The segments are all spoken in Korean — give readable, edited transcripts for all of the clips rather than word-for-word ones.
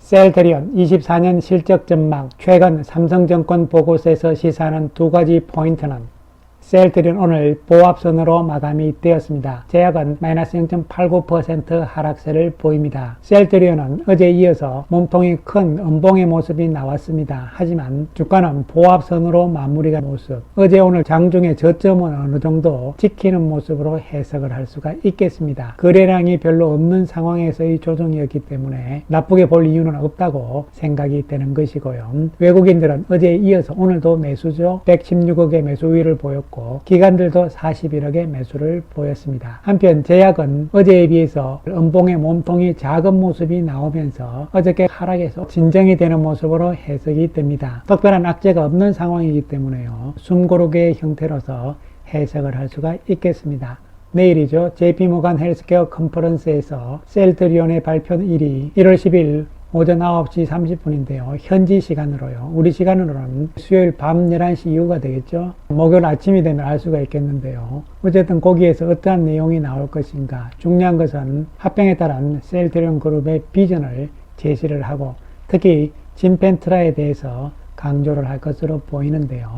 셀트리온 24년 실적 전망, 최근 삼성증권 보고서에서 시사하는 두 가지 포인트는 셀트리온 오늘 보합선으로 마감이 되었습니다. 제약은 마이너스 0.89% 하락세를 보입니다. 셀트리온은 어제에 이어서 몸통이 큰 음봉의 모습이 나왔습니다. 하지만 주가는 보합선으로 마무리가 모습, 어제 오늘 장중의 저점은 어느 정도 지키는 모습으로 해석을 할 수가 있겠습니다. 거래량이 별로 없는 상황에서의 조정이었기 때문에 나쁘게 볼 이유는 없다고 생각이 되는 것이고요. 외국인들은 어제에 이어서 오늘도 매수죠. 116억의 매수 우위를 보였고 기관들도 41억의 매수를 보였습니다. 한편 제약은 어제에 비해서 음봉의 몸통이 작은 모습이 나오면서 어저께 하락에서 진정이 되는 모습으로 해석이 됩니다. 특별한 악재가 없는 상황이기 때문에요. 숨고르기의 형태로서 해석을 할 수가 있겠습니다. 내일이죠. JP모간 헬스케어 컨퍼런스에서 셀트리온의 발표일이 1월 10일 오전 9시 30분인데요. 현지 시간으로요. 우리 시간으로는 수요일 밤 11시 이후가 되겠죠. 목요일 아침이 되면 알 수가 있겠는데요. 어쨌든 거기에서 어떠한 내용이 나올 것인가. 중요한 것은 합병에 따른 셀트리온 그룹의 비전을 제시를 하고 특히 진펜트라에 대해서 강조를 할 것으로 보이는데요.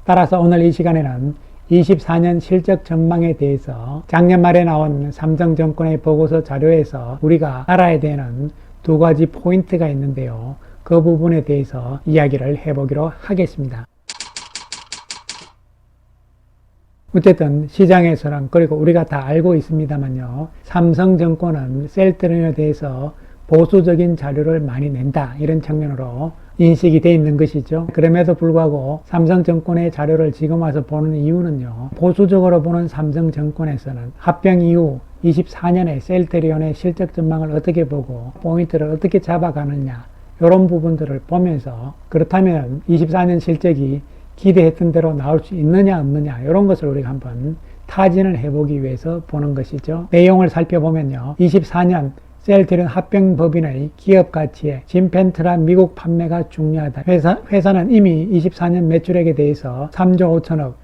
따라서 오늘 이 시간에는 24년 실적 전망에 대해서 작년 말에 나온 삼성증권의 보고서 자료에서 우리가 알아야 되는 두 가지 포인트가 있는데요. 그 부분에 대해서 이야기를 해보기로 하겠습니다. 어쨌든 시장에서는 그리고 우리가 다 알고 있습니다만요. 삼성증권은 셀트리온에 대해서 보수적인 자료를 많이 낸다. 이런 측면으로 인식이 되어 있는 것이죠. 그럼에도 불구하고 삼성증권의 자료를 지금 와서 보는 이유는요. 보수적으로 보는 삼성증권에서는 합병 이후 24년에 셀트리온의 실적 전망을 어떻게 보고 포인트를 어떻게 잡아가느냐 이런 부분들을 보면서 그렇다면 24년 실적이 기대했던 대로 나올 수 있느냐 없느냐 이런 것을 우리가 한번 타진을 해보기 위해서 보는 것이죠. 내용을 살펴보면요. 24년 셀트리온 합병법인의 기업 가치에 진펜트라 미국 판매가 중요하다. 회사는 이미 24년 매출액에 대해서 3조 5천억,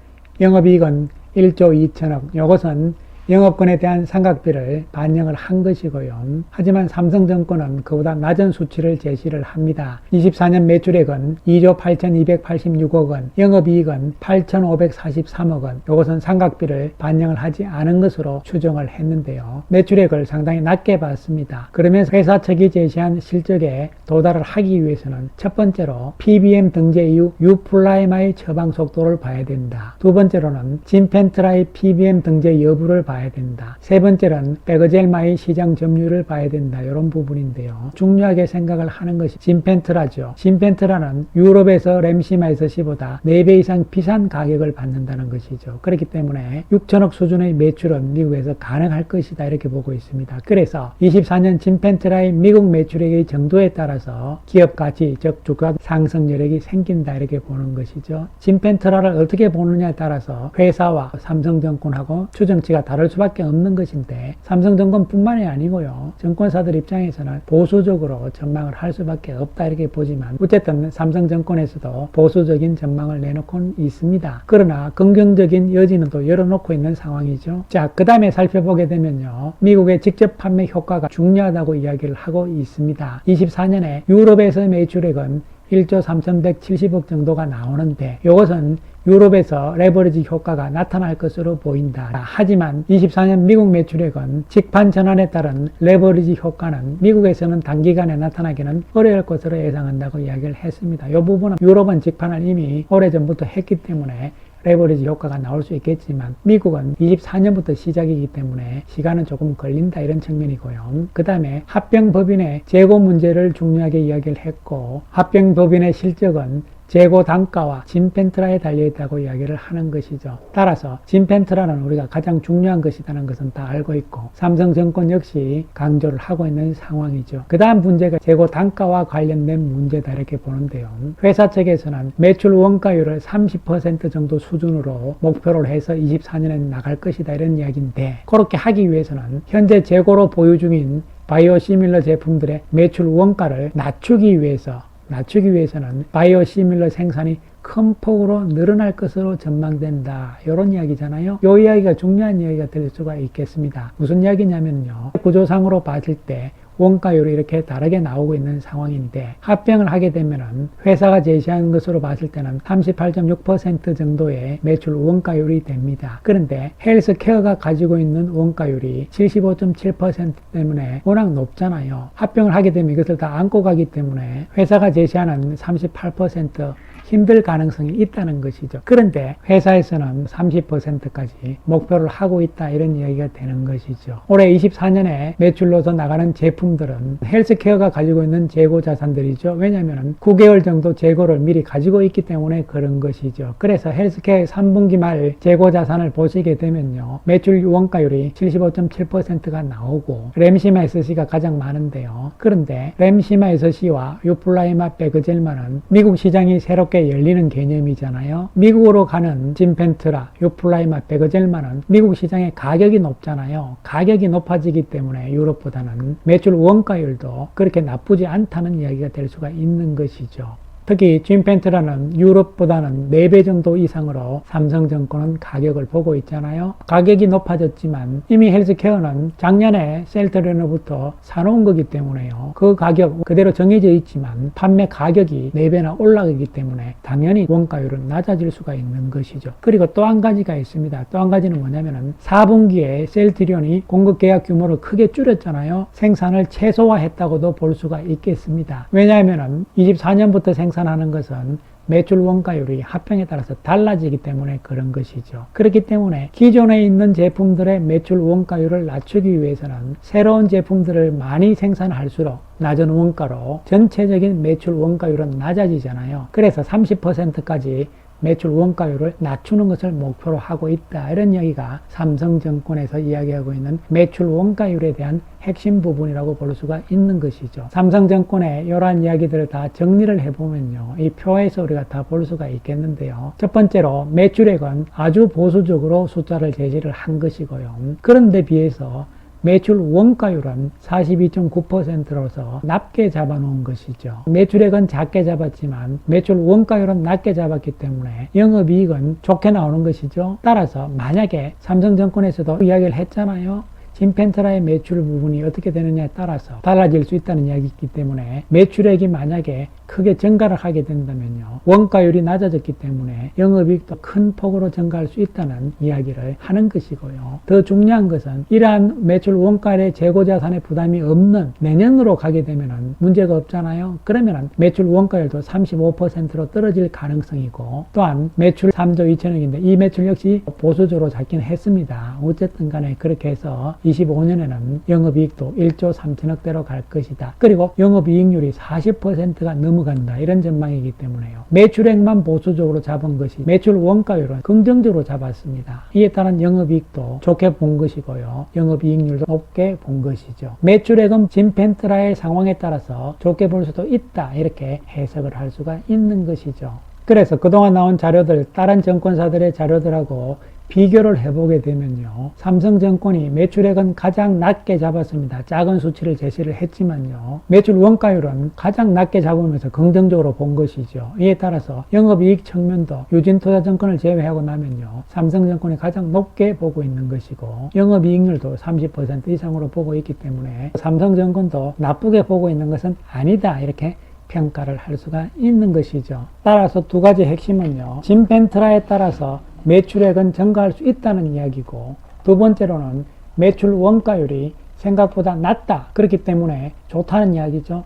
영업이익은 1조 2천억. 이것은 영업권에 대한 삼각비를 반영을 한 것이고요. 하지만 삼성증권은 그보다 낮은 수치를 제시를 합니다. 24년 매출액은 2조 8,286억 원, 영업이익은 8,543억 원. 이것은 삼각비를 반영을 하지 않은 것으로 추정을 했는데요. 매출액을 상당히 낮게 봤습니다. 그러면서 회사 측이 제시한 실적에 도달을 하기 위해서는 첫 번째로 PBM 등재 이후 유플라이마의 처방 속도를 봐야 된다. 두 번째로는 진펜트라의 PBM 등재 여부를 봐야 된다. 세 번째는 백어젤마의 시장 점유율을 봐야 된다. 이런 부분인데요. 중요하게 생각을 하는 것이 진펜트라죠. 진펜트라는 유럽에서 램시마이서시보다 4배 이상 비싼 가격을 받는다는 것이죠. 그렇기 때문에 6천억 수준의 매출은 미국에서 가능할 것이다. 이렇게 보고 있습니다. 그래서 24년 진펜트라의 미국 매출액의 정도에 따라서 기업 가치, 즉 주가 상승 여력이 생긴다. 이렇게 보는 것이죠. 진펜트라를 어떻게 보느냐에 따라서 회사와 삼성증권하고 추정치가 다를 수밖에 없는 것인데 삼성증권뿐만이 아니고요. 증권사들 입장에서는 보수적으로 전망을 할 수밖에 없다 이렇게 보지만 어쨌든 삼성증권에서도 보수적인 전망을 내놓고 있습니다. 그러나 긍정적인 여지는 또 열어놓고 있는 상황이죠. 자, 그 다음에 살펴보게 되면요. 미국의 직접 판매 효과가 중요하다고 이야기를 하고 있습니다. 24년에 유럽에서 매출액은 1조 3,170억 정도가 나오는데 이것은 유럽에서 레버리지 효과가 나타날 것으로 보인다. 하지만 24년 미국 매출액은 직판 전환에 따른 레버리지 효과는 미국에서는 단기간에 나타나기는 어려울 것으로 예상한다고 이야기를 했습니다. 이 부분은 유럽은 직판을 이미 오래전부터 했기 때문에 레버리지 효과가 나올 수 있겠지만 미국은 24년부터 시작이기 때문에 시간은 조금 걸린다 이런 측면이고요. 그 다음에 합병법인의 재고 문제를 중요하게 이야기를 했고 합병법인의 실적은 재고 단가와 진펜트라에 달려있다고 이야기를 하는 것이죠. 따라서 진펜트라는 우리가 가장 중요한 것이라는 것은 다 알고 있고 삼성증권 역시 강조를 하고 있는 상황이죠. 그 다음 문제가 재고 단가와 관련된 문제다 이렇게 보는데요. 회사 측에서는 매출 원가율을 30% 정도 수준으로 목표를 해서 24년에 나갈 것이다 이런 이야기인데 그렇게 하기 위해서는 현재 재고로 보유 중인 바이오시밀러 제품들의 매출 원가를 낮추기 위해서는 바이오시밀러 생산이 큰 폭으로 늘어날 것으로 전망된다. 이런 이야기잖아요. 이 이야기가 중요한 이야기가 될 수가 있겠습니다. 무슨 이야기냐면요. 구조상으로 봤을 때 원가율이 이렇게 다르게 나오고 있는 상황인데, 합병을 하게 되면은 회사가 제시한 것으로 봤을 때는 38.6% 정도의 매출 원가율이 됩니다. 그런데 헬스케어가 가지고 있는 원가율이 75.7% 때문에 워낙 높잖아요. 합병을 하게 되면 이것을 다 안고 가기 때문에 회사가 제시하는 38% 힘들 가능성이 있다는 것이죠. 그런데 회사에서는 30%까지 목표를 하고 있다, 이런 이야기가 되는 것이죠. 올해 24년에 매출로서 나가는 제품들은 헬스케어가 가지고 있는 재고 자산들이죠. 왜냐하면 9개월 정도 재고를 미리 가지고 있기 때문에 그런 것이죠. 그래서 헬스케어의 3분기 말 재고 자산을 보시게 되면요, 매출 원가율이 75.7%가 나오고 램시마 SC가 가장 많은데요. 그런데 램시마 SC와 유플라이마 베그젤만은 미국 시장이 새롭게 열리는 개념이잖아요. 미국으로 가는 진펜트라, 유플라이마, 베그젤만은 미국 시장의 가격이 높잖아요. 가격이 높아지기 때문에 유럽보다는 매출 원가율도 그렇게 나쁘지 않다는 이야기가 될 수가 있는 것이죠. 특히 진펜트라는 유럽보다는 4배 정도 이상으로 삼성증권은 가격을 보고 있잖아요. 가격이 높아졌지만 이미 헬스케어는 작년에 셀트리온으로부터 사놓은 거기 때문에요. 그 가격 그대로 정해져 있지만 판매 가격이 4배나 올라가기 때문에 당연히 원가율은 낮아질 수가 있는 것이죠. 그리고 또 한 가지가 있습니다. 또 한 가지는 뭐냐면은 4분기에 셀트리온이 공급 계약 규모를 크게 줄였잖아요. 생산을 최소화했다고도 볼 수가 있겠습니다. 왜냐하면은 24년부터 생산하는 것은 매출 원가율이 합병에 따라서 달라지기 때문에 그런 것이죠. 그렇기 때문에 기존에 있는 제품들의 매출 원가율을 낮추기 위해서는 새로운 제품들을 많이 생산할수록 낮은 원가로 전체적인 매출 원가율은 낮아지잖아요. 그래서 30%까지 매출 원가율을 낮추는 것을 목표로 하고 있다, 이런 이야기가 삼성증권에서 이야기하고 있는 매출 원가율에 대한 핵심 부분이라고 볼 수가 있는 것이죠. 삼성증권의 이러한 이야기들을 다 정리를 해보면요, 이 표에서 우리가 다 볼 수가 있겠는데요. 첫 번째로 매출액은 아주 보수적으로 숫자를 제시를 한 것이고요. 그런데 비해서 매출 원가율은 42.9%로서 낮게 잡아놓은 것이죠. 매출액은 작게 잡았지만 매출 원가율은 낮게 잡았기 때문에 영업이익은 좋게 나오는 것이죠. 따라서 만약에 삼성증권에서도 이야기를 했잖아요. 진펜트라의 매출 부분이 어떻게 되느냐에 따라서 달라질 수 있다는 이야기이기 때문에 매출액이 만약에 크게 증가를 하게 된다면요, 원가율이 낮아졌기 때문에 영업이익도 큰 폭으로 증가할 수 있다는 이야기를 하는 것이고요. 더 중요한 것은 이러한 매출 원가율의 재고자산의 부담이 없는 내년으로 가게 되면 문제가 없잖아요. 그러면 매출 원가율도 35%로 떨어질 가능성이고, 또한 매출 3조 2천억인데 이 매출 역시 보수적으로 잡긴 했습니다. 어쨌든 간에 그렇게 해서 25년에는 영업이익도 1조 3천억대로 갈 것이다. 그리고 영업이익률이 40%가 넘어간다, 이런 전망이기 때문에요. 매출액만 보수적으로 잡은 것이 매출 원가율은 긍정적으로 잡았습니다. 이에 따른 영업이익도 좋게 본 것이고요. 영업이익률도 높게 본 것이죠. 매출액은 진펜트라의 상황에 따라서 좋게 볼 수도 있다, 이렇게 해석을 할 수가 있는 것이죠. 그래서 그동안 나온 자료들, 다른 증권사들의 자료들하고 비교를 해보게 되면요, 삼성증권이 매출액은 가장 낮게 잡았습니다. 작은 수치를 제시를 했지만요, 매출 원가율은 가장 낮게 잡으면서 긍정적으로 본 것이죠. 이에 따라서 영업이익 측면도 유진투자증권을 제외하고 나면요, 삼성증권이 가장 높게 보고 있는 것이고, 영업이익률도 30% 이상으로 보고 있기 때문에 삼성증권도 나쁘게 보고 있는 것은 아니다, 이렇게 평가를 할 수가 있는 것이죠. 따라서 두 가지 핵심은요, 진펜트라에 따라서 매출액은 증가할 수 있다는 이야기고, 두 번째로는 매출 원가율이 생각보다 낮다, 그렇기 때문에 좋다는 이야기죠.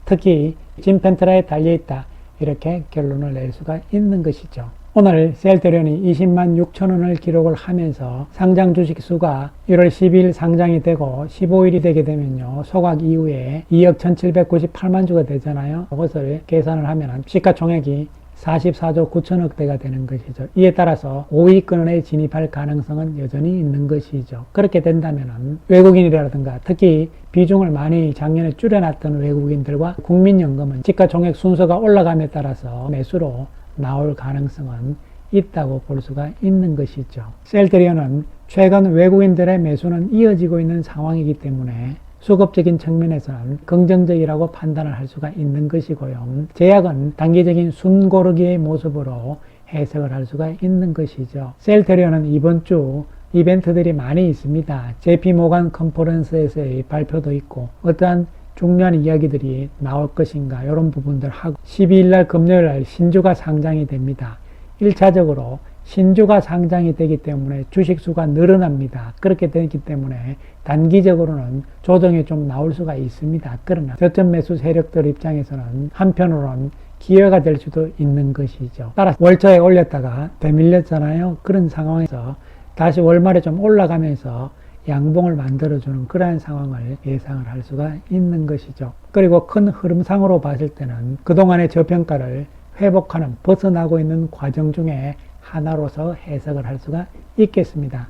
특히 진펜트라에 달려있다, 이렇게 결론을 낼 수가 있는 것이죠. 오늘 셀트리온이 20만 6천 원을 기록을 하면서 상장 주식 수가 1월 12일 상장이 되고 15일이 되게 되면요, 소각 이후에 2억 1798만 주가 되잖아요. 그것을 계산을 하면 시가총액이 44조 9천억대가 되는 것이죠. 이에 따라서 5위권에 진입할 가능성은 여전히 있는 것이죠. 그렇게 된다면 외국인이라든가 특히 비중을 많이 작년에 줄여놨던 외국인들과 국민연금은 시가총액 순서가 올라감에 따라서 매수로 나올 가능성은 있다고 볼 수가 있는 것이죠. 셀트리온은 최근 외국인들의 매수는 이어지고 있는 상황이기 때문에 수급적인 측면에서는 긍정적이라고 판단을 할 수가 있는 것이고요. 제약은 단기적인 숨고르기의 모습으로 해석을 할 수가 있는 것이죠. 셀트리온은 이번 주 이벤트들이 많이 있습니다. JP모간 컨퍼런스에서의 발표도 있고, 어떠한 중요한 이야기들이 나올 것인가 이런 부분들 하고 12일 날 금요일 날 신주가 상장이 됩니다. 1차적으로 신주가 상장이 되기 때문에 주식수가 늘어납니다. 그렇게 되기 때문에 단기적으로는 조정이 좀 나올 수가 있습니다. 그러나 저점 매수 세력들 입장에서는 한편으로는 기회가 될 수도 있는 것이죠. 따라서 월초에 올렸다가 되밀렸잖아요. 그런 상황에서 다시 월말에 좀 올라가면서 양봉을 만들어주는 그러한 상황을 예상을 할 수가 있는 것이죠. 그리고 큰 흐름상으로 봤을 때는 그동안의 저평가를 회복하는, 벗어나고 있는 과정 중에 하나로서 해석을 할 수가 있겠습니다.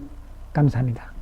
감사합니다.